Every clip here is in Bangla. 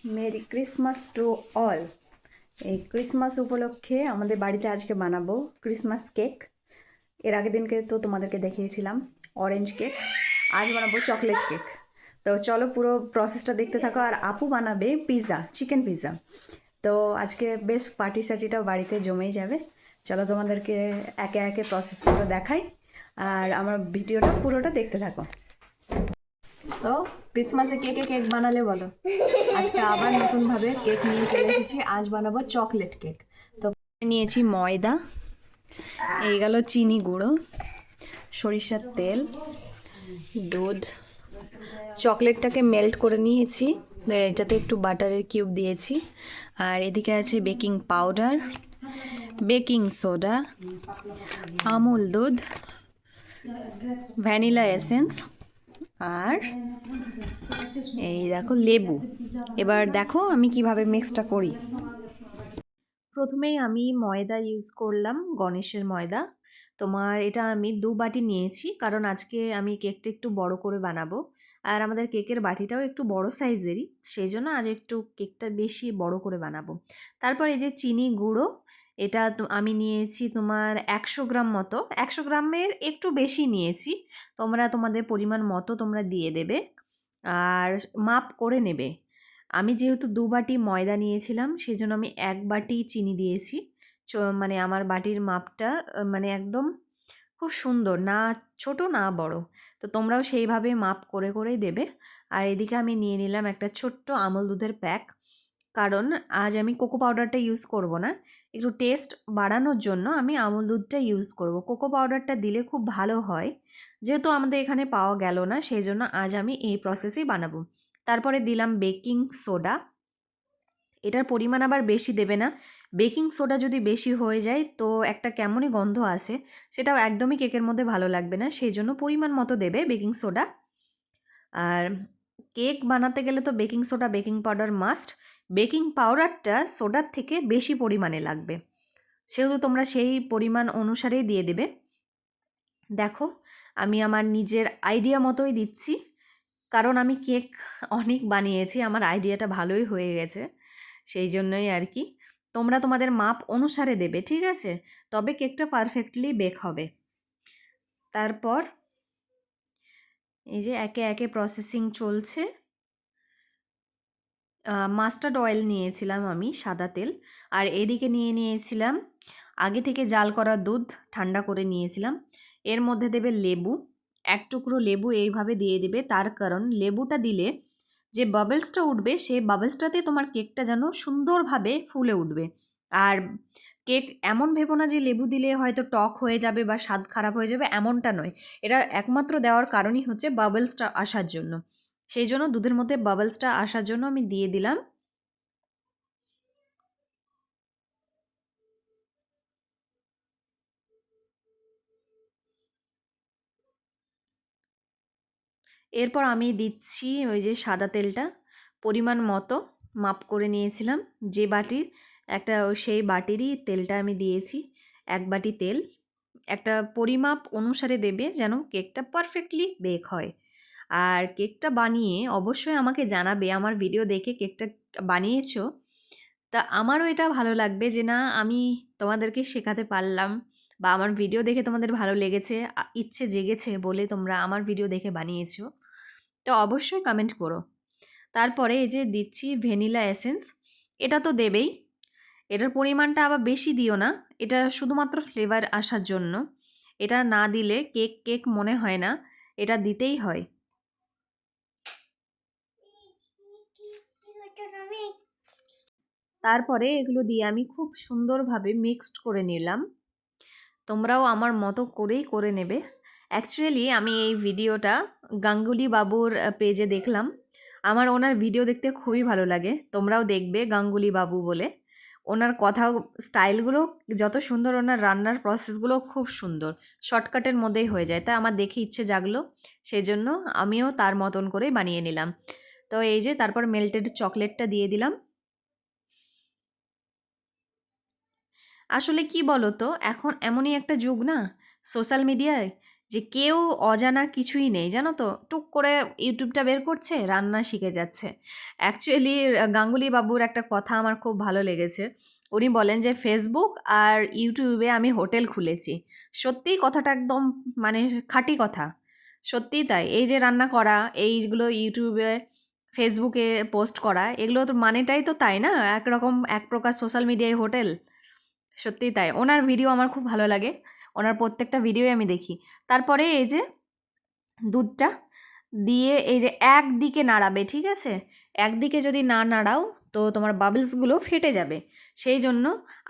Merry Christmas to all. এই ক্রিসমাস উপলক্ষে আমাদের বাড়িতে আজকে বানাবো ক্রিসমাস কেক। এর আগের দিনকে তো তোমাদেরকে দেখিয়েছিলাম অরেঞ্জ কেক। আজ বানাবো চকলেট কেক। তো চলো পুরো প্রসেসটা দেখতে থাকো। আর আপু বানাবে পিৎজা, চিকেন পিৎজা। তো আজকে বেশ পার্টি সার্টিটাও বাড়িতে জমেই যাবে। চলো তোমাদেরকে একে একে প্রসেসগুলো দেখাই, আর আমার ভিডিওটা পুরোটা দেখতে থাকো। তো ক্রিসমাসে কে কে কেক বানালে বলো? আজকে আবার নতুনভাবে কেক নিয়ে চলে এসেছি। আজ বানাবো চকলেট কেক। তো নিয়েছি ময়দা, এই গেল চিনি গুঁড়ো, সরিষার তেল, দুধ, চকলেটটাকে মেল্ট করে নিয়েছি, এটাতে একটু বাটারের কিউব দিয়েছি। আর এদিকে আছে baking powder, baking soda, Amul দুধ, ভ্যানিলা এসেন্স, আর এই দেখো লেবু। এবার দেখো আমি কিভাবে মিক্সটা করি। প্রথমেই আমি ময়দা ইউজ করলাম, গণেশের ময়দা। তোমার এটা আমি 2 বাটি নিয়েছি, কারণ আজকে আমি কেকটা একটু বড় করে বানাবো। আর আমাদের কেকের বাটিটাও একটু বড় সাইজেরই, সেই জন্য আজ একটু কেকটা বেশি বড় করে বানাবো। তারপর এই যে চিনি গুঁড়ো, এটা আমি নিয়েছি তোমার 100 গ্রাম মতো। 100 গ্রামের একটু বেশি নিয়েছি। তোমরা তোমাদের পরিমাণ মতো তোমরা দিয়ে দেবে আর মাপ করে নেবে। আমি যেহেতু 2 বাটি ময়দা নিয়েছিলাম, সেজন্য আমি 1 বাটি চিনি দিয়েছি। মানে আমার বাটির মাপটা মানে একদম খুব সুন্দর, না ছোট না বড়। তো তোমরাও সেইভাবে মাপ করে করেই দেবে। আর এদিকে আমি নিয়ে নিলাম একটা ছোট্ট আমল দুধের প্যাক, কারণ আজ আমি কোকো পাউডারটা ইউজ করব না। একটু টেস্ট বাড়ানোর জন্য আমি আমল দুধটা ইউজ করব। কোকো পাউডারটা দিলে খুব ভালো হয়, যেহেতু আমাদের এখানে পাওয়া গেল না, সেই জন্য আজ আমি এই প্রসেসেই বানাবো। তারপরে দিলাম বেকিং সোডা। এটার পরিমাণ আবার বেশি দেবে না। বেকিং সোডা যদি বেশি হয়ে যায় তো একটা কেমনই গন্ধ আসে, সেটাও একদমই কেকের মধ্যে ভালো লাগবে না, সেই জন্য পরিমাণ মতো দেবে বেকিং সোডা। আর কেক বানাতে গেলে তো baking soda, baking powder must. Baking পাউডারটা সোডার থেকে বেশি পরিমাণে লাগবে, সেহেতু তোমরা সেই পরিমাণ অনুসারেই দিয়ে দেবে। দেখো আমি আমার নিজের আইডিয়া মতোই দিচ্ছি, কারণ আমি কেক অনেক বানিয়েছি, আমার আইডিয়াটা ভালোই হয়ে গেছে, সেই জন্যই আর কি। তোমরা তোমাদের মাপ অনুসারে দেবে, ঠিক আছে? তবে কেকটা পারফেক্টলি বেক হবে। তারপর এই যে একে একে প্রসেসিং চলছে। মাস্টার্ড অয়েল নিয়েছিলাম আমি, সাদা তেল। আর এদিকে নিয়ে নিয়েছিলাম আগে থেকে জাল করা দুধ, ঠান্ডা করে নিয়েছিলাম। এর মধ্যে দেবে লেবু, 1 টুকরো লেবু এইভাবে দিয়ে দেবে। তার কারণ লেবুটা দিলে যে বাবলসটা উঠবে, সেই বাবলসটাতে তোমার কেকটা যেন সুন্দরভাবে ফুলে উঠবে। আর কেক এমন ভেবো না যে লেবু দিলে হয়তো টক হয়ে যাবে বা স্বাদ খারাপ হয়ে যাবে, এমনটা নয়। এটা একমাত্র দেওয়ার কারণই হচ্ছে বাবলসটা আসার জন্য। সেই জন্য দুধের মধ্যে বাবলসটা আসার জন্য আমি দিয়ে দিলাম। এরপর আমি দিচ্ছি ওই যে সাদা তেলটা, পরিমাণ মতো মাপ করে নিয়েছিলাম যে বাটির, একটা সেই বাটিরই তেলটা আমি দিয়েছি। 1 বাটি তেল। একটা পরিমাপ অনুসারে দেবে যেন কেকটা পারফেক্টলি বেক হয়। আর কেকটা বানিয়ে অবশ্যই আমাকে জানাবে, আমার ভিডিও দেখে কেকটা বানিয়েছো, তা আমারও এটা ভালো লাগবে যে না আমি তোমাদেরকে শেখাতে পারলাম, বা আমার ভিডিও দেখে তোমাদের ভালো লেগেছে, ইচ্ছে জেগেছে বলে তোমরা আমার ভিডিও দেখে বানিয়েছো। তো অবশ্যই কমেন্ট করো। তারপরে এই যে দিচ্ছি ভ্যানিলা এসেন্স, এটা তো দেবেই। এটার পরিমাণটা আবার বেশি দিও না, এটা শুধুমাত্র ফ্লেভার আসার জন্য। এটা না দিলে কেক কেক মনে হয় না, এটা দিতেই হয়। তারপরে এগুলো দিয়ে আমি খুব সুন্দরভাবে মিক্সড করে নিলাম। তোমরাও আমার মতো করেই করে নেবে। অ্যাকচুয়ালি আমি এই ভিডিওটা গাঙ্গুলি বাবুর পেজে দেখলাম। আমার ওনার ভিডিও দেখতে খুবই ভালো লাগে, তোমরাও দেখবে গাঙ্গুলি বাবু বলে। ওনার কথা স্টাইলগুলো যত সুন্দর, ওনার রান্নার প্রসেসগুলো খুব সুন্দর, শর্টকাটের মধ্যেই হয়ে যায়। তাই আমার দেখে ইচ্ছে জাগলো, সেই জন্য আমিও তার মতন করে বানিয়ে নিলাম। তো এই যে তারপর মেল্টেড চকলেটটা দিয়ে দিলাম। আসলে কি বলো তো, এখন এমনই একটা যুগ না সোশ্যাল মিডিয়ায়, যে কেউ অজানা কিছুই নেই, জানো তো, টুক করে ইউটিউবটা বের করছে, রান্না শিখে যাচ্ছে। অ্যাকচুয়ালি গাঙ্গুলি বাবুর একটা কথা আমার খুব ভালো লেগেছে। উনি বলেন যে ফেসবুক আর ইউটিউবে আমি হোটেল খুলেছি। সত্যিই কথাটা একদম মানে খাঁটি কথা, সত্যিই তাই। এই যে রান্না করা, এইগুলো ইউটিউবে ফেসবুকে পোস্ট করা, এগুলো তো মানেটাই তো তাই না, একরকম এক প্রকার সোশ্যাল মিডিয়ায় হোটেল। সত্যিই তাই। ওনার ভিডিও আমার খুব ভালো লাগে, ওনার প্রত্যেকটা ভিডিওই আমি দেখি। তারপরে এই যে দুধটা দিয়ে এই যে একদিকে নাড়াবে, ঠিক আছে? একদিকে যদি না নাড়াও তো তোমার বাবলসগুলো ফেটে যাবে। সেই জন্য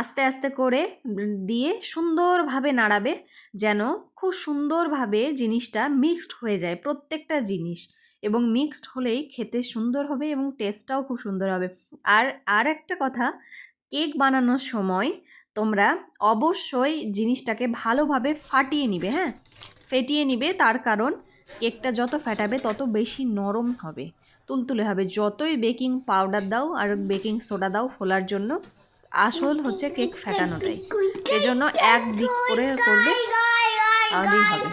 আস্তে আস্তে করে দিয়ে সুন্দরভাবে নাড়াবে, যেন খুব সুন্দরভাবে জিনিসটা মিক্সড হয়ে যায়, প্রত্যেকটা জিনিস। এবং মিক্সড হলেই খেতে সুন্দর হবে এবং টেস্টটাও খুব সুন্দর হবে। আর একটা কথা, কেক বানানোর সময় তোমরা অবশ্যই জিনিসটাকে ভালোভাবে ফাটিয়ে নিবে, হ্যাঁ, ফেটিয়ে নিবে। তার কারণ কেকটা যত ফেটাবে তত বেশি নরম হবে, তুলতুলে হবে। যতই বেকিং পাউডার দাও আর বেকিং সোডা দাও ফোলার জন্য, আসল হচ্ছে কেক ফেটানোটাই। এজন্য এক দিক করে করবে, তাহলেই হবে।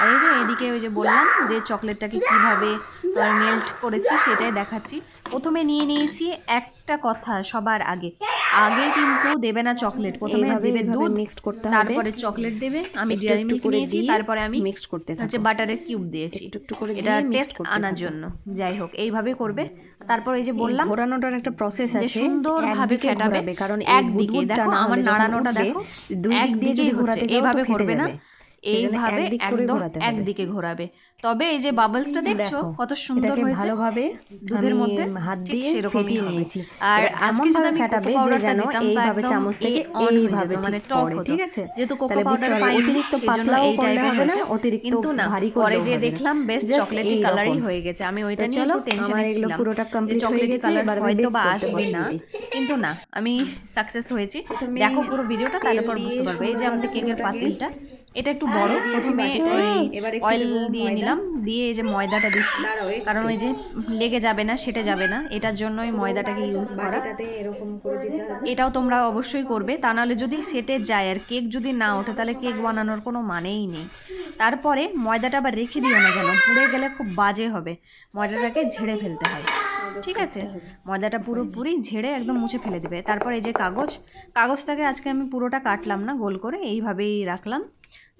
আর এই যে এদিকে ওই যে বললাম যে চকলেটটাকে কীভাবে মেল্ট করেছি সেটাই দেখাচ্ছি। প্রথমে নিয়ে নিয়েছি, একটা কথা সবার আগে কিন্তু দেবে না চকলেট, প্রথমে দেবে দুধ, মিক্সড করতে হবে, তারপরে চকলেট দেবে। আমি ডেয়ারি মিল্ক নিয়েছি, তারপরে আমি মিক্সড করতে হচ্ছে বাটারের কিউব দিয়েছি, একটু করে এটা টেস্ট আনার জন্য। যাই হোক, এইভাবে করবে। তারপর এই যে বললাম ঘোরানোটার একটা প্রসেস আছে, সুন্দরভাবে ফেটাবে, কারণ একদিকে দেখো আমার নাড়ানোটা দেখো, একদিকেই হচ্ছে, এইভাবে করবে না, এইভাবে একদম একদিকে ঘোরাবে। তবে এই যে বাবলসটা দেখছো কত সুন্দর হয়েছে, ভালোভাবে দুধের মধ্যে হাত দিয়ে ফেটিয়ে নিয়েছি। আর আজকে যদি আমি ফেটাবে কোকো যে পাউডারটা যেন দিতাম এইভাবে চামচ থেকে এইভাবে মানে টক হতো, ঠিক আছে? যেহেতু কোকো তাহলে পাউডার বুঝতে পারবে, পাইনি, অতিরিক্ত সেজন্য পাতলাও এই করলে টাইপের হবে না, হয়েছে। অতিরিক্ত কিন্তু না, ভারী পরে করলেও যে হবে না। দেখলাম বেশ Just চকলেটি এইরকম। কালারই হয়ে গেছে। আমি ওইটা নিয়ে চলো, একটু টেনশনে আমার এগুলো ছিলাম পুরোটা যে কমপ্লিট হয়ে চকলেটি গেছে, কালার এবার আমি হয়তো bake বা করতে আসবে না, বসিয়ে দিই। কিন্তু না, আমি সাকসেস হয়েছি। দেখো পুরো ভিডিওটা, তারপর বুঝতে পারবে। এই যে আমাদের কেকের পাতিলটা, এটা একটু বড়। প্রথমে অয়েল দিয়ে নিলাম, দিয়ে এই যে ময়দাটা দিচ্ছি, কারণ ওই যে লেগে যাবে না, সেটে যাবে না, এটার জন্যই ময়দাটাকে ইউজ করা। এরকম করে দিতে হবে। এটাও তোমরা অবশ্যই করবে, তা নাহলে যদি সেটে যায় আর কেক যদি না ওঠে তাহলে কেক বানানোর কোনো মানেই নেই। তারপরে ময়দাটা আবার রেখে দিও না, যেন পুড়ে গেলে খুব বাজে হবে। ময়দাটাকে ঝেড়ে ফেলতে হয়, ঠিক আছে? ময়দাটা পুরোপুরি ঝেড়ে একদম মুছে ফেলে দেবে। তারপর এই যে কাগজটাকে আজকে আমি পুরোটা কাটলাম না, গোল করে এইভাবেই রাখলাম।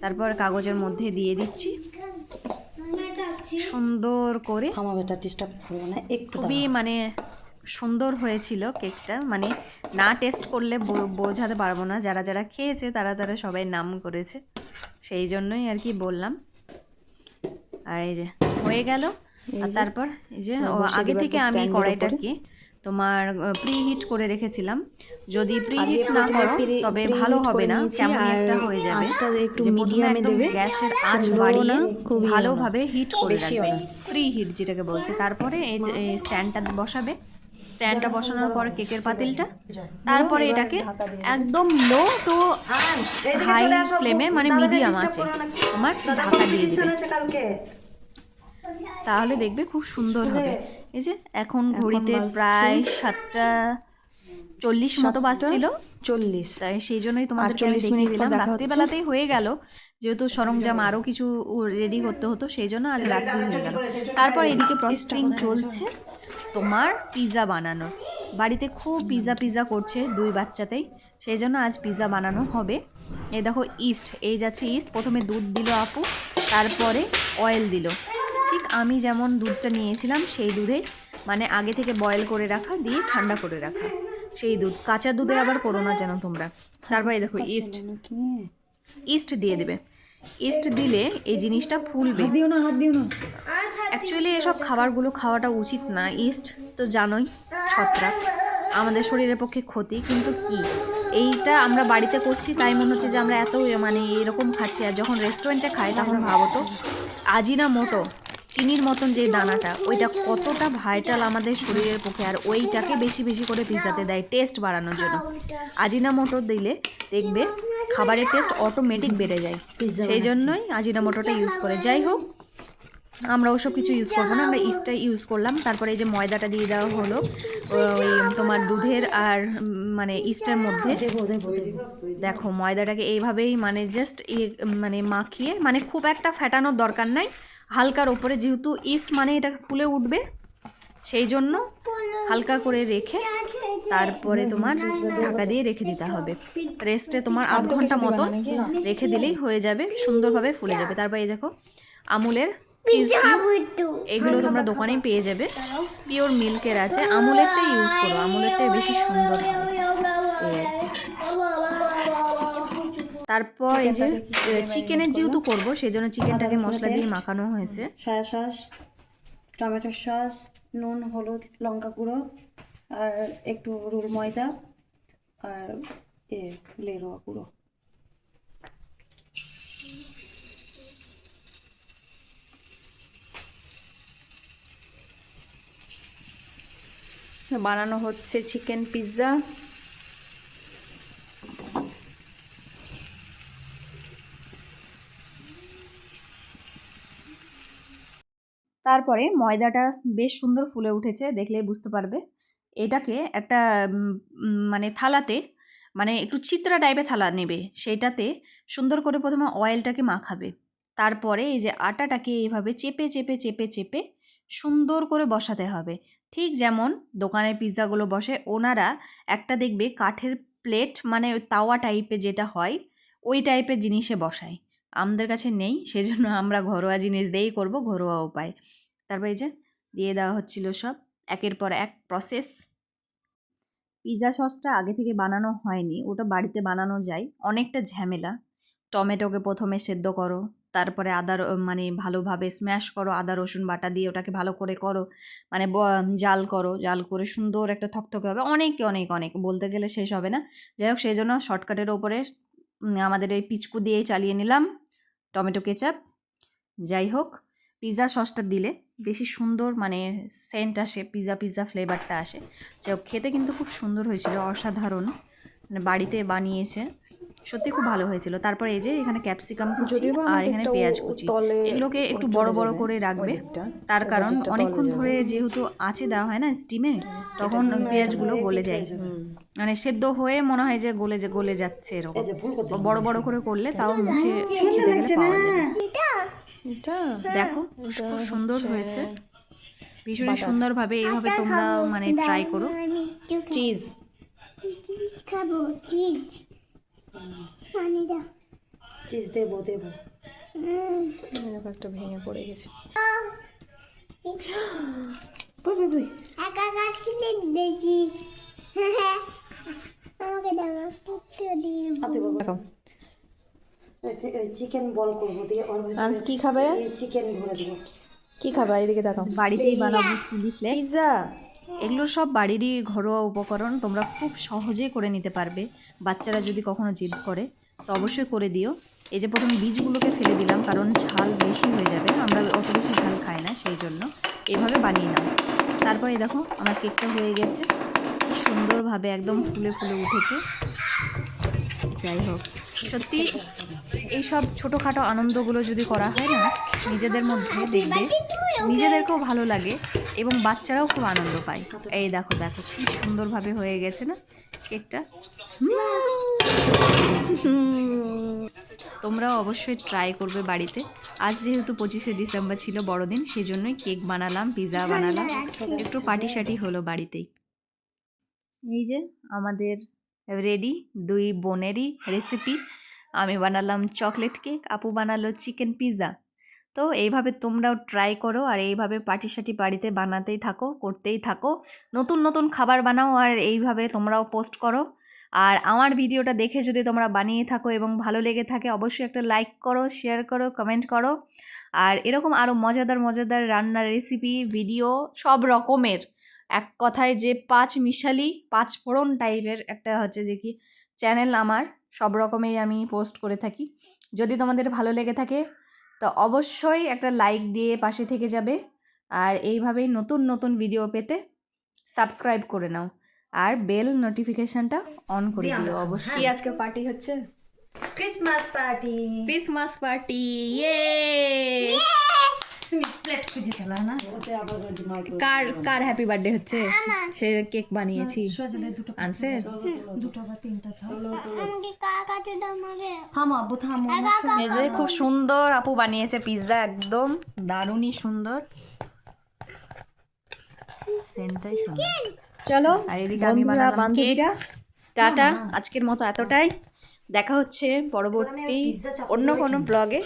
তারপর কাগজের মধ্যে দিয়ে দিচ্ছি সুন্দর করে। খুবই মানে সুন্দর হয়েছিল কেকটা, মানে না টেস্ট করলে বোঝাতে পারবো না। যারা যারা খেয়েছে তারা সবাই নাম করেছে, সেই জন্যই আর কি বললাম। আর এই যে হয়ে গেল। আর তারপর এই যে আগে থেকে আমি কড়াইটাকে তোমার প্রিহিট করে রেখেছিলাম। যদি প্রিহিট না করো তবে ভালো হবে না, কেমন একটা হয়ে যাবে। যে প্রথমে একদম গ্যাসের আঁচ বাড়িয়ে ভালোভাবে হিট করে রাখবে, প্রিহিট যেটাকে বলছে। তারপরে এই স্ট্যান্ডটা বসাবে, স্ট্যান্ডটা বসানোর পরে কেকের পাতিলটা, তারপরে এটাকে একদম লো টু হাই ফ্লেমে মানে মিডিয়াম আছে তোমার ঢাকা দিয়ে দিবে, তাহলে দেখবে খুব সুন্দর হবে। এই যে এখন ঘড়িতে প্রায় 7:40 মতো বাজছিল, 40, তাই সেই জন্যই তোমাদেরকে আমি দেখিয়ে দিলাম। রাত্রিবেলাতেই হয়ে গেল, যেহেতু সরঞ্জাম আরও কিছু রেডি করতে হতো, সেই জন্য আজ রাত্রি হয়ে গেল। তারপর এদিকে প্রসেসিং চলছে তোমার পিৎজা বানানোর। বাড়িতে খুব পিৎজা করছে দুই বাচ্চাতেই, সেই জন্য আজ পিৎজা বানানো হবে। এই দেখো ইস্ট, এই যাচ্ছে ইস্ট। প্রথমে দুধ দিল আপু, তারপরে অয়েল দিল। ঠিক আমি যেমন দুধটা নিয়েছিলাম সেই দুধে, মানে আগে থেকে বয়েল করে রাখা, দিয়ে ঠান্ডা করে রাখা সেই দুধ। কাঁচা দুধে আবার করো না যেন তোমরা। তারপরে দেখো ইস্ট দিয়ে দেবে। ইস্ট দিলে এই জিনিসটা ফুলবে। হাত দিও না। অ্যাকচুয়ালি এসব খাবারগুলো খাওয়াটা উচিত না। ইস্ট তো জানোই ছত্রাক, আমাদের শরীরের পক্ষে ক্ষতি। কিন্তু কি, এইটা আমরা বাড়িতে করছি তাই মনে হচ্ছে যে আমরা এত মানে এরকম খাচ্ছি। আর যখন রেস্টুরেন্টে খাই তখন ভাবো তো, আজিনামোটো চিনির মতন যে দানাটা, ওইটা কতটা ভাইটাল আমাদের শরীরের পক্ষে। আর ওইটাকে বেশি বেশি করে পিৎজাতে দেয় টেস্ট বাড়ানোর জন্য। আজিনামোটো দিলে দেখবে খাবারের টেস্ট অটোমেটিক বেড়ে যায়, সেই জন্যই আজিনামোটোটা ইউজ করে। যাই হোক, আমরা ওসব কিছু ইউজ করবো না, আমরা ইস্টটাই ইউজ করলাম। তারপরে এই যে ময়দাটা দিয়ে দেওয়া হলো ওই তোমার দুধের আর মানে ইস্টের মধ্যে। দেখো ময়দাটাকে এইভাবেই মানে জাস্ট মানে মাখিয়ে, মানে খুব একটা ফেটানোর দরকার নাই, হালকার ওপরে, যেহেতু ইস্ট মানে এটা ফুলে উঠবে সেই জন্য হালকা করে রেখে তারপরে তোমার ঢাকা দিয়ে রেখে দিতে হবে। রেস্টে তোমার আধ ঘন্টা মতন রেখে দিলেই হয়ে যাবে, সুন্দরভাবে ফুলে যাবে। তারপর এই দেখো আমুলের চিজ এগুলো তোমরা দোকানেই পেয়ে যাবে, পিওর মিল্কের আছে, আমুলেরটাই ইউজ করো, আমুলেরটাই বেশি সুন্দর হয় এই আর কি। তারপর এই যে চিকেনের যেহেতু করবো সেই জন্য চিকেনটাকে মশলা দিয়ে মাখানো হয়েছে। সয়া সস, টমেটো সস, নুন, হলুদ, লঙ্কা গুঁড়ো আর একটু রুল ময়দা আর লেরোয়া গুঁড়ো। বানানো হচ্ছে চিকেন পিৎজা। তারপরে ময়দাটা বেশ সুন্দর ফুলে উঠেছে, দেখলেই বুঝতে পারবে। এটাকে একটা মানে থালাতে, মানে একটু চিত্রা টাইপের থালা নেবে, সেইটাতে সুন্দর করে প্রথমে অয়েলটাকে মাখাবে। তারপরে এই যে আটাটাকে এইভাবে চেপে চেপে চেপে চেপে সুন্দর করে বসাতে হবে, ঠিক যেমন দোকানের পিৎজাগুলো বসে। ওনারা একটা দেখবে কাঠের প্লেট, মানে তাওয়া টাইপের যেটা হয় ওই টাইপের জিনিসে বসায়। আমাদের কাছে নেই, সেজন্য আমরা ঘরোয়া জিনিস দিয়েই করব, ঘরোয়া উপায়। তারপর এই যে দিয়ে দেওয়া হচ্ছিল সব একের পর এক প্রসেস। পিৎজা সসটা আগে থেকে বানানো হয়নি, ওটা বাড়িতে বানানো যায়, অনেকটা ঝামেলা। টমেটোকে প্রথমে সেদ্ধ করো, তারপরে মানে ভালোভাবে স্ম্যাশ করো, আদা রসুন বাটা দিয়ে ওটাকে ভালো করে করো, মানে জাল করো, জাল করে সুন্দর একটা থকথকে হবে, অনেক অনেক অনেক বলতে গেলে শেষ হবে না। যাই হোক, সেই জন্য শর্টকাটের ওপরে আমাদের এই পিচকু দিয়েই চালিয়ে নিলাম টমেটো কেচাপ। যাই হোক, পিৎজা সসটা দিলে বেশি সুন্দর মানে সেন্ট আসে, পিৎজা পিৎজা ফ্লেভারটা আসে। যাই হোক, খেতে কিন্তু খুব সুন্দর হয়েছিল, অসাধারণ, মানে বাড়িতে বানিয়েছে, সত্যি খুব ভালো হয়েছিল। তারপরে এই যে এখানে ক্যাপসিকাম কুচি আর এখানে পেঁয়াজ কুচি, এগুলোকে একটু বড় বড় করে রাখবে, তার কারণ অনেকক্ষণ ধরে যেহেতু আঁচে দেওয়া হয় না স্টিমে, তখন পেঁয়াজগুলো গলে যায়, মানে সেদ্ধ হয়ে মনে হয় যে গলে যাচ্ছে এরকম। বড় বড় করে করলে তাও মুখে খেতে গেলে পাওয়া যাবে। দেখো খুব সুন্দর হয়েছে, ভীষণই সুন্দরভাবে এইভাবে তোমরা মানে ট্রাই করো। চিজ খাবো চিজ, চিজ দেবো একটা ভেঙে পড়ে গেছে। একা কাছে দেখছি আমাকে দাও চিকেন বল করবো দিয়ে আজ কি খাবে? চিকেন ভরে দেবো। কি খাবে? এদিকে দেখো, বাড়িতেই বানাবো চিলি ফ্লেক্স, পিৎজা। এগুলো সব বাড়িরই ঘরোয়া উপকরণ, তোমরা খুব সহজেই করে নিতে পারবে। বাচ্চারা যদি কখনো জিদ করে তো অবশ্যই করে দিও। এই যে প্রথমে বীজগুলোকে ফেলে দিলাম, কারণ ঝাল বেশি হয়ে যাবে, আমরা অত বেশি ঝাল খাই না, সেই জন্য এইভাবে বানিয়ে নাও। তারপরে দেখো আমার কেকটা হয়ে গেছে, সুন্দরভাবে একদম ফুলে ফুলে উঠেছে। যাই হোক, সত্যি এইসব ছোটোখাটো আনন্দগুলো যদি করা হয় না নিজেদের মধ্যে, দেখবে নিজেদেরকেও ভালো লাগে এবং বাচ্চারাও খুব আনন্দ পায়। এই দেখো দেখো কি সুন্দরভাবে হয়ে গেছে না কেকটা। তোমরাও অবশ্যই ট্রাই করবে বাড়িতে। আজ যেহেতু 25শে ডিসেম্বর ছিল বড়দিন, সেই জন্যই কেক বানালাম, পিৎজা বানালাম, একটু পার্টি শার্টি হলো বাড়িতেই। এই যে আমাদের রেডি দুই বোনেরই রেসিপি। আমি বানালাম চকলেট কেক, আপু বানালো চিকেন পিৎজা। তো এইভাবে তোমরাও ট্রাই করো, আর এইভাবে পার্টি শার্টি বাড়িতে বানাতেই থাকো, করতেই থাকো, নতুন নতুন খাবার বানাও, আর এইভাবে তোমরাও পোস্ট করো। আর আমার ভিডিওটা দেখে যদি তোমরা বানিয়ে থাকো এবং ভালো লেগে থাকে, অবশ্যই একটা লাইক করো, শেয়ার করো, কমেন্ট করো। আর এরকম আরও মজাদার মজাদার রান্নার রেসিপি ভিডিও সব রকমের, এক কথায় যে পাঁচ মিশালি পাঁচ ফোড়ন টাইপের একটা হচ্ছে যে কি চ্যানেল আমার, সব রকমেই আমি পোস্ট করে থাকি। যদি তোমাদের ভালো লেগে থাকে তো অবশ্যই একটা লাইক দিয়ে পাশে থেকে যাবে, আর এইভাবেই নতুন নতুন ভিডিও পেতে সাবস্ক্রাইব করে নাও, আর বেল নোটিফিকেশনটা অন করে দিও অবশ্যই। আজকে পার্টি হচ্ছে ক্রিসমাস পার্টি, ইয়ে তুমি প্লেট খুঁজে খেলা না ওতে আবার মাইক্রো কার কার হ্যাপি বার্থডে হচ্ছে? সে কেক বানিয়েছি সজলে দুটো আনসের। দুটো বা তিনটা দাও আমাকে কাকাতে দামাবে থামো আব্বু থামো এই যে খুব সুন্দর আপু বানিয়েছে পিৎজা, একদম দারুণই সুন্দর, সেন্টটাই সুন্দর। চলো আর এদিকে আমি বানালাম কেক। টাটা, আজকের মতো এতটাই। দেখা হচ্ছে পরবর্তী অন্য কোনো ব্লগে।